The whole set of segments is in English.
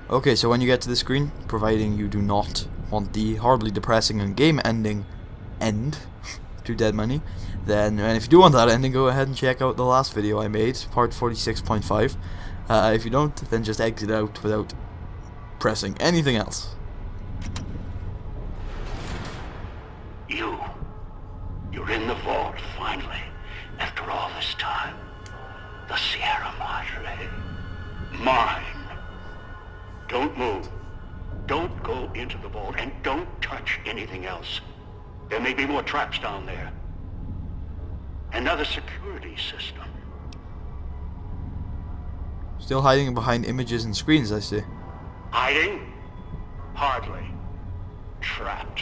Okay, so when you get to the screen, providing you do not want the horribly depressing and game-ending end to Dead Money, then, and if you do want that ending, go ahead and check out the last video I made, part 46.5. If you don't, then just exit out without pressing anything else. You're in the vault, finally, after all this time. The Sierra Madre. Mine. Don't move. Don't go into the vault, and don't touch anything else. There may be more traps down there. Another security system. Still hiding behind images and screens, I see. Hiding? Hardly. Trapped.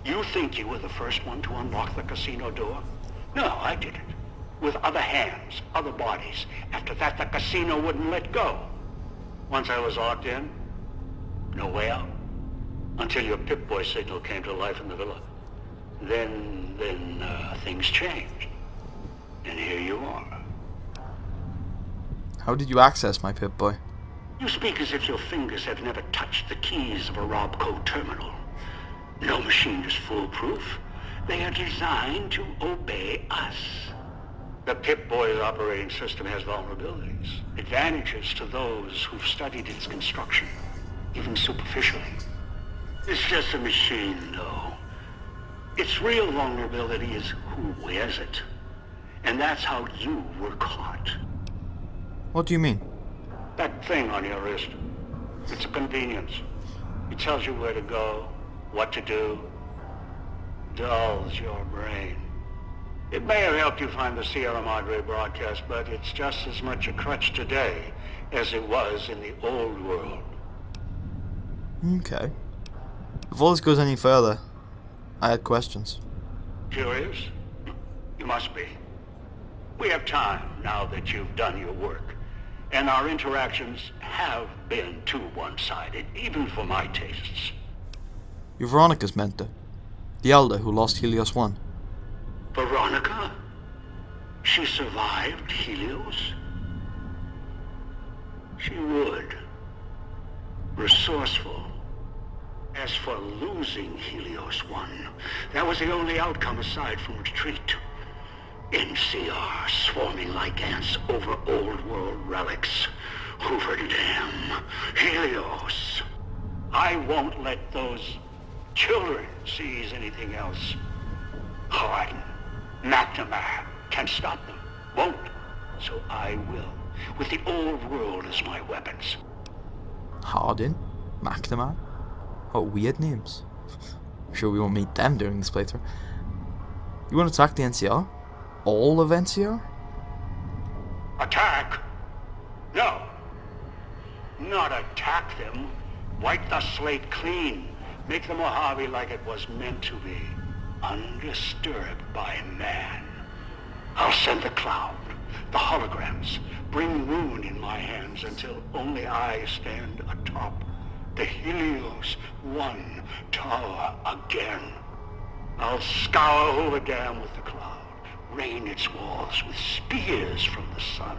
You think you were the first one to unlock the casino door? No, I did it. With other hands, other bodies. After that, the casino wouldn't let go. Once I was locked in, no way out. Until your Pip-Boy signal came to life in the villa. Then things changed. And here you are. How did you access my Pip-Boy? You speak as if your fingers have never touched the keys of a Robco terminal. No machine is foolproof. They are designed to obey us. The Pip-Boy's operating system has vulnerabilities, advantages to those who've studied its construction, even superficially. It's just a machine, though. Its real vulnerability is who wears it. And that's how you were caught. What do you mean? That thing on your wrist. It's a convenience. It tells you where to go, what to do. Dulls your brain. It may have helped you find the Sierra Madre broadcast, but it's just as much a crutch today as it was in the old world. Okay. Before this goes any further, I had questions. Curious? You must be. We have time now that you've done your work. And our interactions have been too one-sided, even for my tastes. You're Veronica's mentor. The elder who lost Helios 1. Veronica? She survived Helios? She would. Resourceful. As for losing Helios 1, that was the only outcome aside from retreat. NCR swarming like ants over old world relics. Hoover Dam. Helios. I won't let those children seize anything else. Hardin, McNamara can't stop them. Won't. So I will. With the old world as my weapons. Hardin? McNamara? What weird names. I'm sure we won't meet them during this playthrough. You want to attack the NCR? All of NCR? Attack? No. Not attack them. Wipe the slate clean. Make the Mojave like it was meant to be. Undisturbed by man. I'll send the cloud, the holograms, bring ruin in my hands until only I stand atop the Helios 1 tower again. I'll scour Hoover Dam with the cloud, rain its walls with spears from the sun,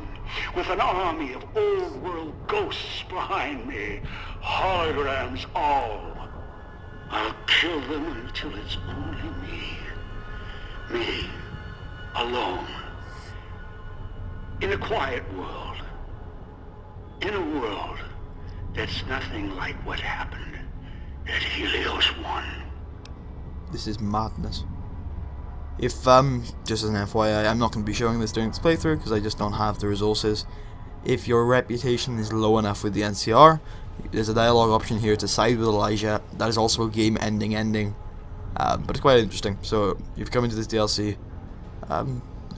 with an army of old-world ghosts behind me, holograms all. I'll kill them until it's only me. Me, alone. In a quiet world. In a world that's nothing like what happened at Helios 1. This is madness. If, just as an FYI, I'm not going to be showing this during this playthrough because I just don't have the resources. If your reputation is low enough with the NCR, there's a dialogue option here to side with Elijah. That is also a game-ending ending. But it's quite interesting. So, you've come into this DLC.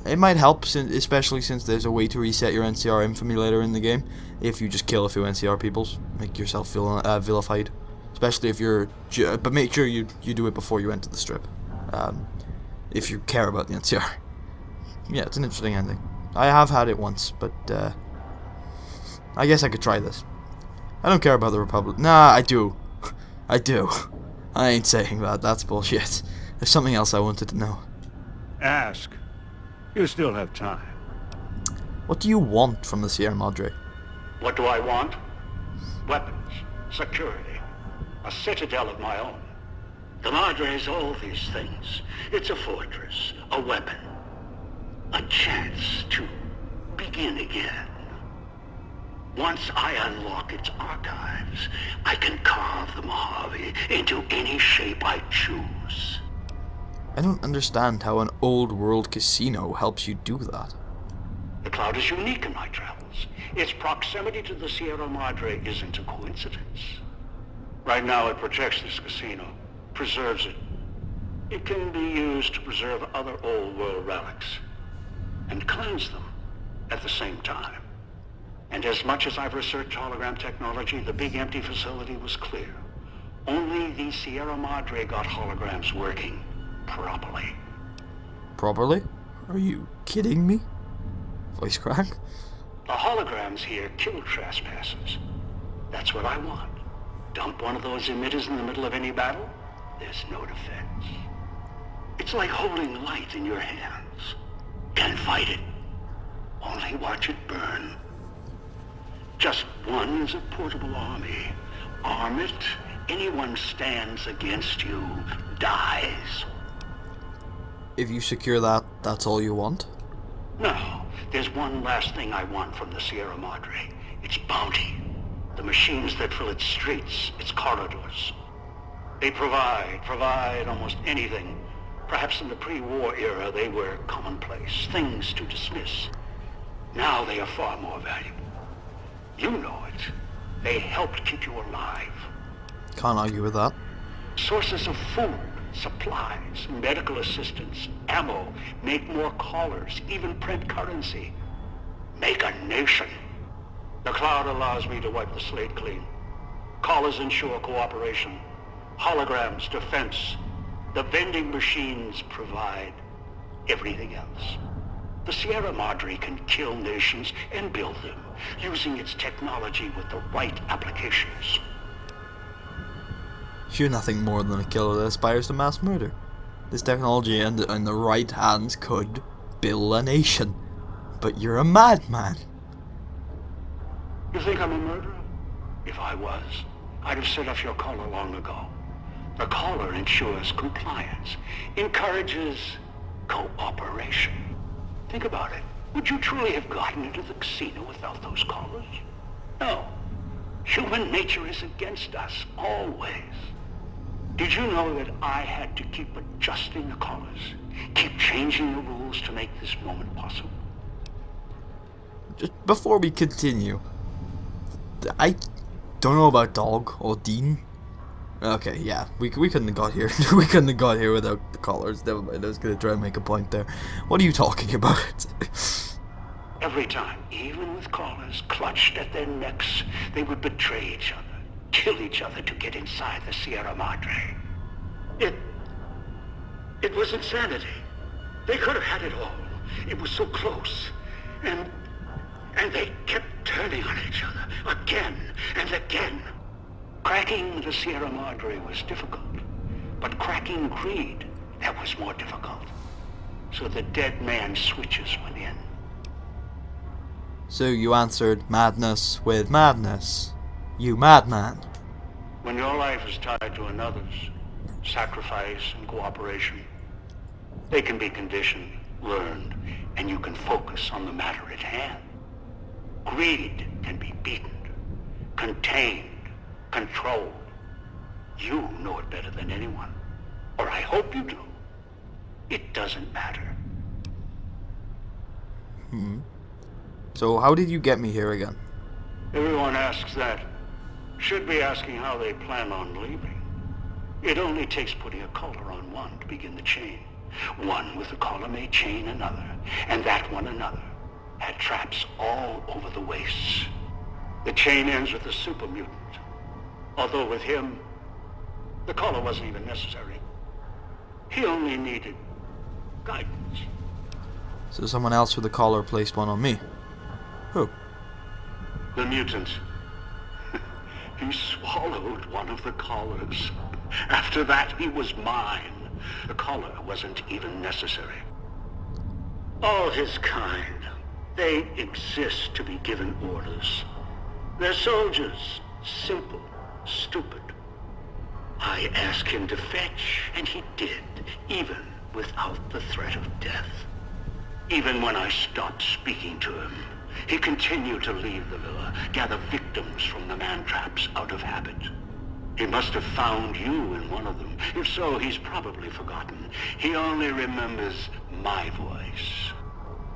It might help, especially since there's a way to reset your NCR infamy later in the game. If you just kill a few NCR peoples, make yourself feel vilified. Especially if you're... But make sure you do it before you enter the strip. If you care about the NCR. Yeah, it's an interesting ending. I have had it once, but I guess I could try this. I don't care about the Republic. Nah, I do. I do. I ain't saying that. That's bullshit. There's something else I wanted to know. Ask. You still have time. What do you want from the Sierra Madre? What do I want? weapons, security, a citadel of my own. The Madre is all these things. It's a fortress, a weapon, a chance to begin again. Once I unlock its archives, I can carve the Mojave into any shape I choose. I don't understand how an old world casino helps you do that. The Cloud is unique in my travels. Its proximity to the Sierra Madre isn't a coincidence. Right now it protects this casino, preserves it. It can be used to preserve other old world relics, and cleanse them at the same time. And as much as I've researched hologram technology, the big empty facility was clear. Only the Sierra Madre got holograms working properly. Properly? Are you kidding me? Voice crack? The holograms here kill trespassers. That's what I want. Dump one of those emitters in the middle of any battle, there's no defense. It's like holding light in your hands. Can't fight it. Only watch it burn. Just one is a portable army. Arm it, anyone stands against you dies. If you secure that, that's all you want? No, there's one last thing I want from the Sierra Madre. Its bounty. The machines that fill its streets, its corridors. They provide almost anything. Perhaps in the pre-war era they were commonplace, things to dismiss. Now they are far more valuable. You know it. They helped keep you alive. Can't argue with that. Sources of food, supplies, medical assistance, ammo, make more callers, even print currency. Make a nation. The Cloud allows me to wipe the slate clean. Callers ensure cooperation. Holograms, defense. The vending machines provide everything else. The Sierra Madre can kill nations and build them, using its technology with the right applications. You're nothing more than a killer that aspires to mass murder. This technology in the right hands could build a nation. But you're a madman. You think I'm a murderer? If I was, I'd have set off your caller long ago. The caller ensures compliance, encourages cooperation. Think about it. Would you truly have gotten into the casino without those callers? No. Human nature is against us, always. Did you know that I had to keep adjusting the callers? Keep changing the rules to make this moment possible? Just before we continue, I don't know about Dog or Dean. Okay, yeah, we couldn't have got here. We couldn't have got here without the callers. Never mind, I was gonna try and make a point there. What are you talking about? Every time, even with callers clutched at their necks, they would betray each other, kill each other to get inside the Sierra Madre. It was insanity. They could have had it all. It was so close. And they kept turning on each other, again and again. Cracking the Sierra Madre was difficult, but cracking greed, that was more difficult. So the dead man switches went in. So you answered madness with madness. You madman. When your life is tied to another's, sacrifice and cooperation, they can be conditioned, learned, and you can focus on the matter at hand. Greed can be beaten, contained, controlled. You know it better than anyone. Or I hope you do. It doesn't matter. So how did you get me here again? Everyone asks that. Should be asking how they plan on leaving. It only takes putting a collar on one to begin the chain. One with a collar may chain another, and that one another. Had traps all over the wastes. The chain ends with the super mutant. Although with him, the collar wasn't even necessary. He only needed guidance. So someone else with a collar placed one on me. Who? The mutant. He swallowed one of the collars. After that, he was mine. The collar wasn't even necessary. All his kind, they exist to be given orders. They're soldiers, Simple, stupid. I asked him to fetch, and he did, even without the threat of death. Even when I stopped speaking to him, he continued to leave the villa, gather victims from the man-traps out of habit. He must have found you in one of them. If so, he's probably forgotten. He only remembers my voice.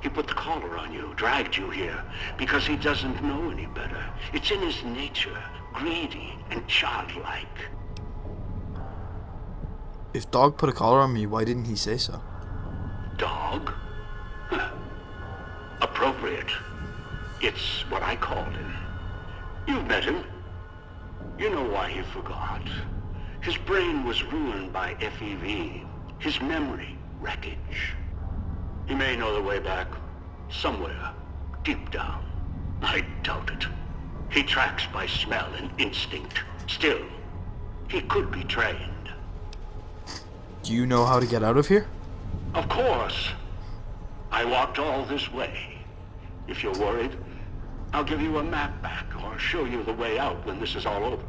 He put the collar on you, dragged you here, because he doesn't know any better. It's in his nature, greedy and childlike. If Dog put a collar on me, why didn't he say so? Dog? Huh. Appropriate. It's what I called him. You've met him. You know why he forgot. His brain was ruined by FEV. His memory, wreckage. He may know the way back, somewhere, deep down. I doubt it. He tracks by smell and instinct. Still, he could be trained. Do you know how to get out of here? Of course. I walked all this way. If you're worried, I'll give you a map back or show you the way out when this is all over.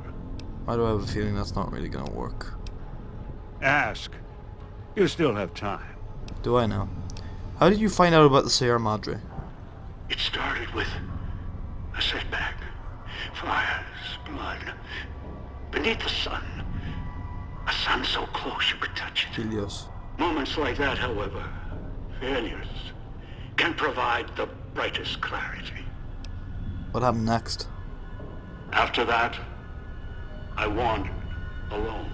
Why do I have a feeling that's not really gonna work? Ask. You still have time. Do I now? How did you find out about the Sierra Madre? It started with a setback. Fires, blood. Beneath the sun. A sun so close you could touch it. Helios. Moments like that, however, failures, can provide the brightest clarity. What happened next? After that, I wandered alone.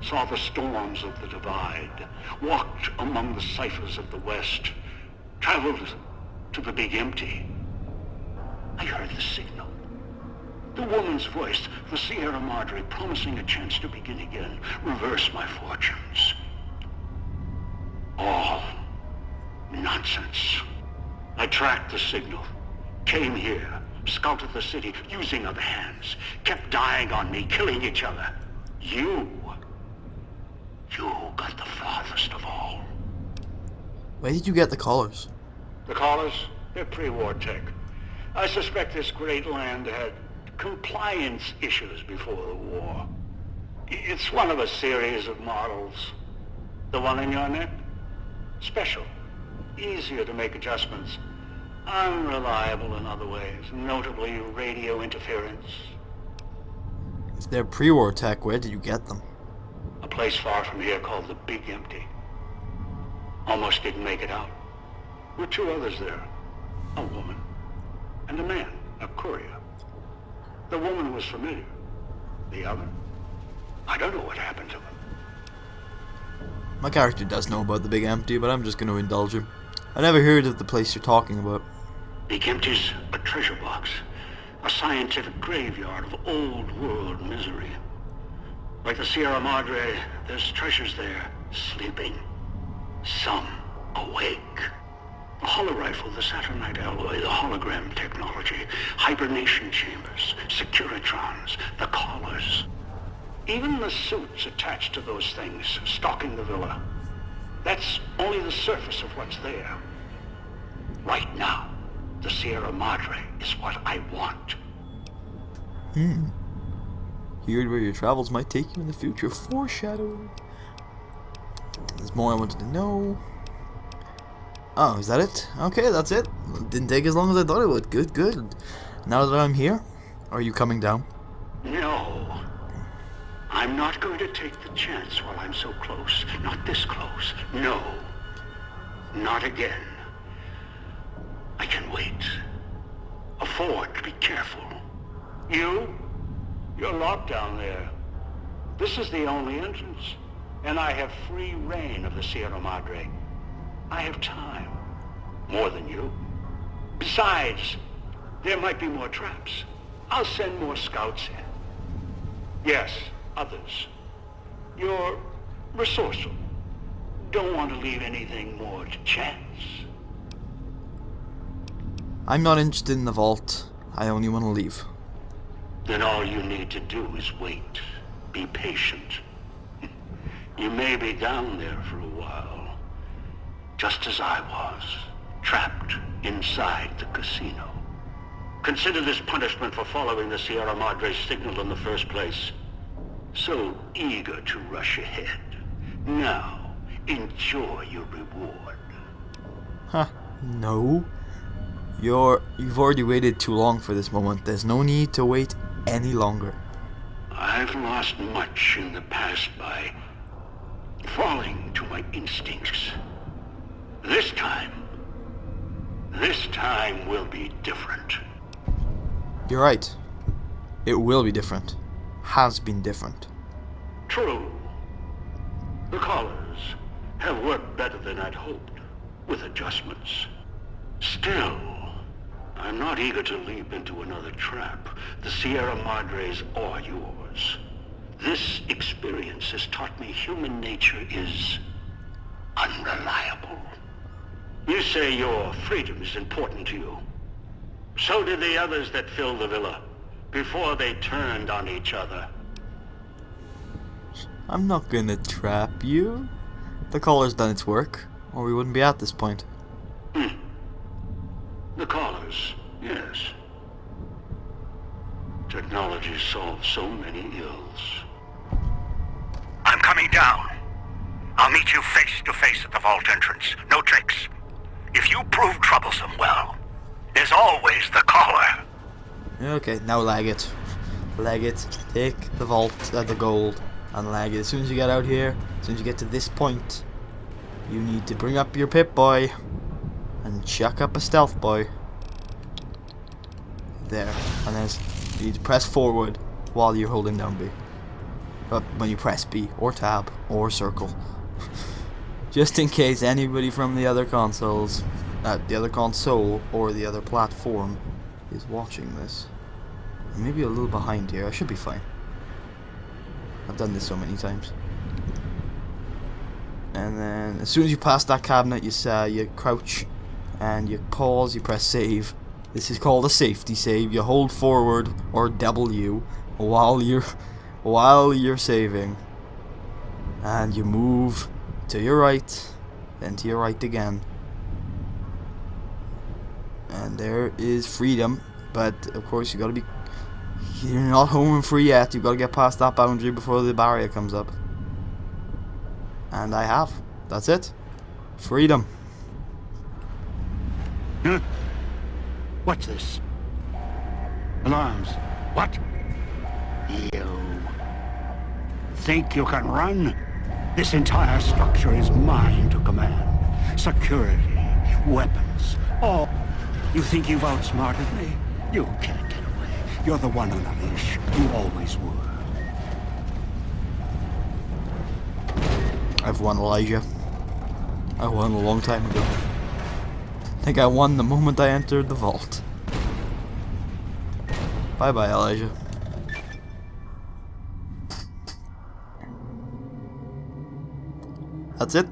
Saw the storms of the divide, walked among the ciphers of the West, traveled to the Big Empty. I heard the signal. The woman's voice, the Sierra Madre, promising a chance to begin again, reverse my fortunes. All nonsense. I tracked the signal, came here, scouted the city, using other hands, kept dying on me, killing each other. You got the farthest of all. Where did you get the collars? The collars, they're pre-war tech. I suspect this great land had compliance issues before the war. It's one of a series of models. The one in your neck? Special. Easier to make adjustments. Unreliable in other ways, notably radio interference. If they're pre-war tech, where did you get them? A place far from here called the Big Empty. Almost didn't make it out. With two others there. A woman and a man, a courier. The woman was familiar. The other? I don't know what happened to him. My character does know about the Big Empty, but I'm just going to indulge him. I never heard of the place you're talking about. Big Empty's a treasure box. A scientific graveyard of old world misery. Like the Sierra Madre, there's treasures there, sleeping. Some awake. The holorifle, the Saturnite alloy, the hologram technology, hibernation chambers, securitrons, the collars. Even the suits attached to those things, stalking the villa. That's only the surface of what's there. Right now, the Sierra Madre is what I want. Here's where your travels might take you in the future. Foreshadowing. There's more I wanted to know. Oh, is that it? Okay, that's it. Didn't take as long as I thought it would. Good, good. Now that I'm here, are you coming down? No. I'm not going to take the chance while I'm so close. Not this close. No. Not again. I can wait. Afford to be careful. You're locked down there. This is the only entrance. And I have free reign of the Sierra Madre. I have time. More than you. Besides, there might be more traps. I'll send more scouts in. Yes, others. You're resourceful. Don't want to leave anything more to chance. I'm not interested in the vault. I only want to leave. Then all you need to do is wait. Be patient. You may be down there for a while. Just as I was. Trapped inside the casino. Consider this punishment for following the Sierra Madre's signal in the first place. So eager to rush ahead. Now, enjoy your reward. Huh, no. You've already waited too long for this moment. There's no need to wait any longer. I've lost much in the past by falling to my instincts. This time will be different. You're right. It will be different. Has been different. True. The collars have worked better than I'd hoped, with adjustments. Still, I'm not eager to leap into another trap. The Sierra Madres are yours. This experience has taught me human nature is unreliable. You say your freedom is important to you. So did the others that filled the villa, before they turned on each other. I'm not gonna trap you. The collar's done its work, or we wouldn't be at this point. The collars, yes. Technology solves so many ills. I'm coming down. I'll meet you face to face at the vault entrance. No tricks. If you prove troublesome, well, there's always the collar. Okay, now lag it. Lag it. Take the vault, the gold, and lag it. As soon as you get out here, as soon as you get to this point, you need to bring up your Pip-Boy and chuck up a Stealth Boy. There. And then you need to press forward while you're holding down B. But when you press B, or tab, or circle. Just in case anybody from the other consoles, the other console, or the other platform is watching this. Maybe a little behind here. I should be fine. I've done this so many times. And then as soon as you pass that cabinet, you crouch and you pause. You press save. This is called a safety save. You hold forward or W while you're saving, and you move to your right, then to your right again. And there is freedom, but of course you're not home and free yet. You've got to get past that boundary before the barrier comes up. And I have. That's it. Freedom. Huh? What's this? Alarms. What? You think you can run? This entire structure is mine to command. Security, weapons, all. You think you've outsmarted me? You can't get away. You're the one on a leash. You always were. I've won, Elijah. I won a long time ago. I think I won the moment I entered the vault. Bye bye, Elijah. That's it.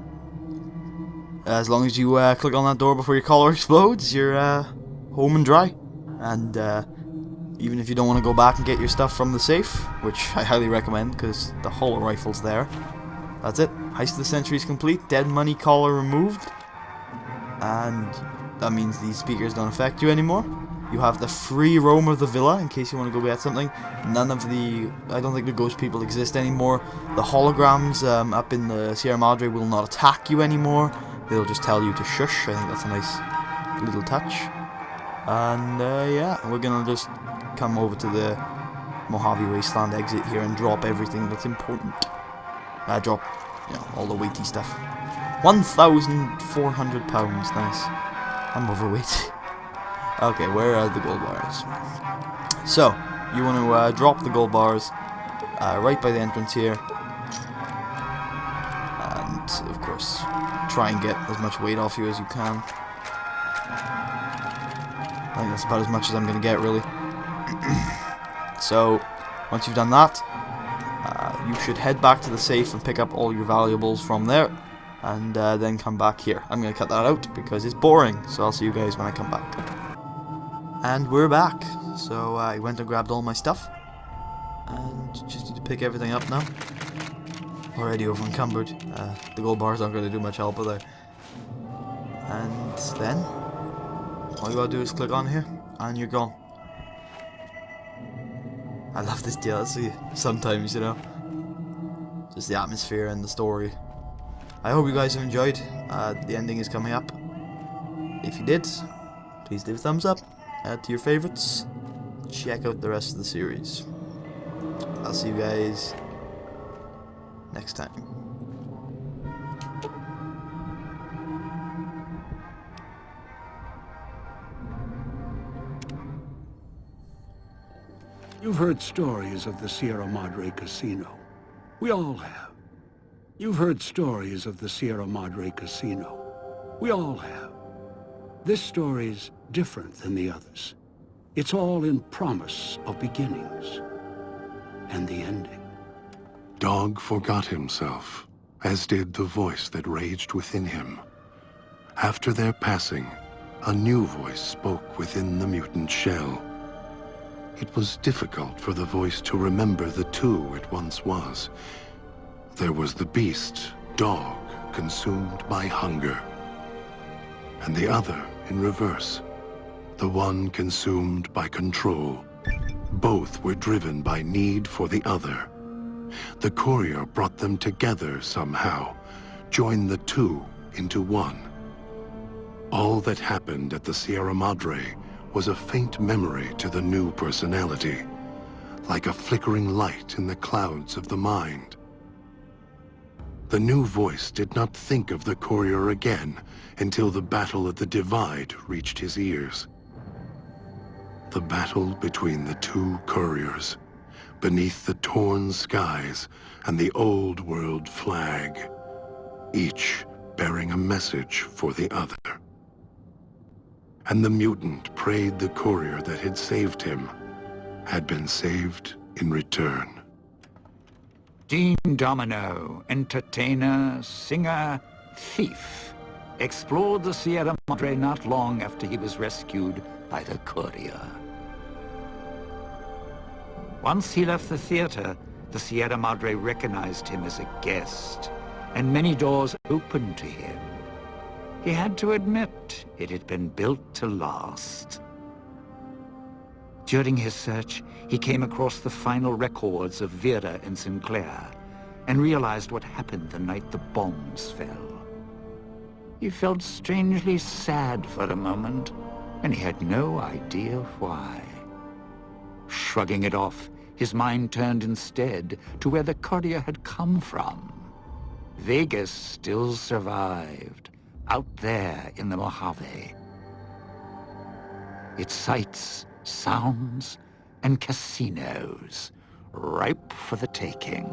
As long as you click on that door before your collar explodes, you're home and dry. And even if you don't want to go back and get your stuff from the safe, which I highly recommend because the hollow rifle's there, that's it. Heist of the Century is complete. Dead money collar removed. And that means these speakers don't affect you anymore. You have the free roam of the villa in case you want to go get something. None of the... I don't think the ghost people exist anymore. The holograms up in the Sierra Madre will not attack you anymore. They'll just tell you to shush. I think that's a nice little touch. And yeah, we're going to just come over to the Mojave Wasteland exit here and drop everything that's important. Drop, all the weighty stuff. 1,400 pounds, nice. I'm overweight. Okay, where are the gold bars? So, you want to drop the gold bars right by the entrance here. And, of course, try and get as much weight off you as you can. I think that's about as much as I'm going to get, really. So, once you've done that, you should head back to the safe and pick up all your valuables from there. And then come back here. I'm going to cut that out because it's boring. So I'll see you guys when I come back. And we're back. So I went and grabbed all my stuff. And just need to pick everything up now. Already over encumbered. The gold bars aren't going to do much help with it. And then all you gotta do is click on here and you're gone. I love this DLC sometimes, you know. Just the atmosphere and the story. I hope you guys have enjoyed. The ending is coming up. If you did, please leave a thumbs up, add to your favorites, check out the rest of the series. I'll see you guys next time. You've heard stories of the Sierra Madre Casino. We all have. You've heard stories of the Sierra Madre Casino. We all have. This story's different than the others. It's all in promise of beginnings and the ending. Dog forgot himself, as did the voice that raged within him. After their passing, a new voice spoke within the mutant shell. It was difficult for the voice to remember the two it once was. There was the beast, dog, consumed by hunger. And the other, in reverse, the one consumed by control. Both were driven by need for the other. The courier brought them together somehow, joined the two into one. All that happened at the Sierra Madre was a faint memory to the new personality, like a flickering light in the clouds of the mind. The new voice did not think of the courier again until the battle at the Divide reached his ears. The battle between the two couriers, beneath the torn skies and the old world flag, each bearing a message for the other. And the mutant prayed the courier that had saved him had been saved in return. Dean Domino, entertainer, singer, thief, explored the Sierra Madre not long after he was rescued by the courier. Once he left the theater, the Sierra Madre recognized him as a guest, and many doors opened to him. He had to admit it had been built to last. During his search, he came across the final records of Vera and Sinclair, and realized what happened the night the bombs fell. He felt strangely sad for a moment, and he had no idea why. Shrugging it off, his mind turned instead to where the courier had come from. Vegas still survived, out there in the Mojave. Its sights, sounds, and casinos, ripe for the taking.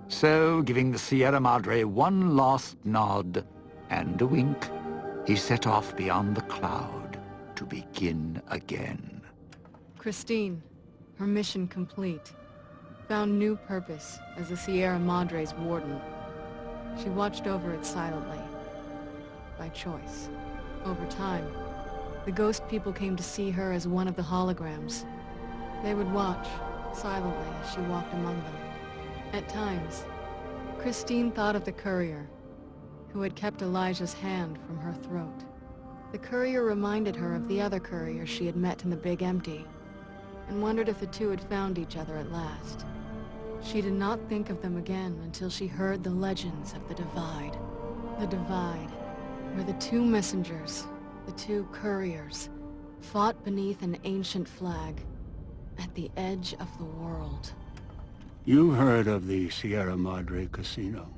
So, giving the Sierra Madre one last nod and a wink, he set off beyond the cloud to begin again. Christine, her mission complete, found new purpose as the Sierra Madre's warden. She watched over it silently, by choice. Over time, the ghost people came to see her as one of the holograms. They would watch, silently, as she walked among them. At times, Christine thought of the courier, who had kept Elijah's hand from her throat. The courier reminded her of the other courier she had met in the Big Empty, and wondered if the two had found each other at last. She did not think of them again until she heard the legends of the Divide. The Divide, where the two messengers, the two couriers, fought beneath an ancient flag, at the edge of the world. You heard of the Sierra Madre Casino?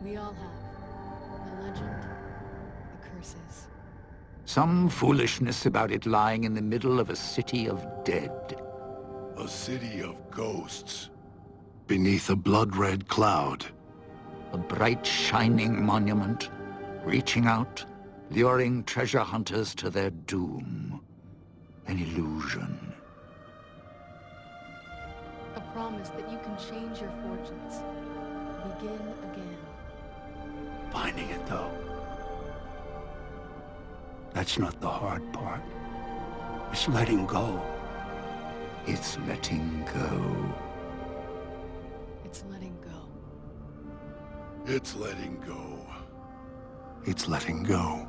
We all have. The legend, the curses. Some foolishness about it lying in the middle of a city of dead. A city of ghosts. Beneath a blood-red cloud. A bright, shining monument, reaching out, luring treasure hunters to their doom. An illusion. A promise that you can change your fortunes. Begin again. Finding it, though. That's not the hard part. It's letting go. It's letting go. It's letting go. It's letting go. It's letting go.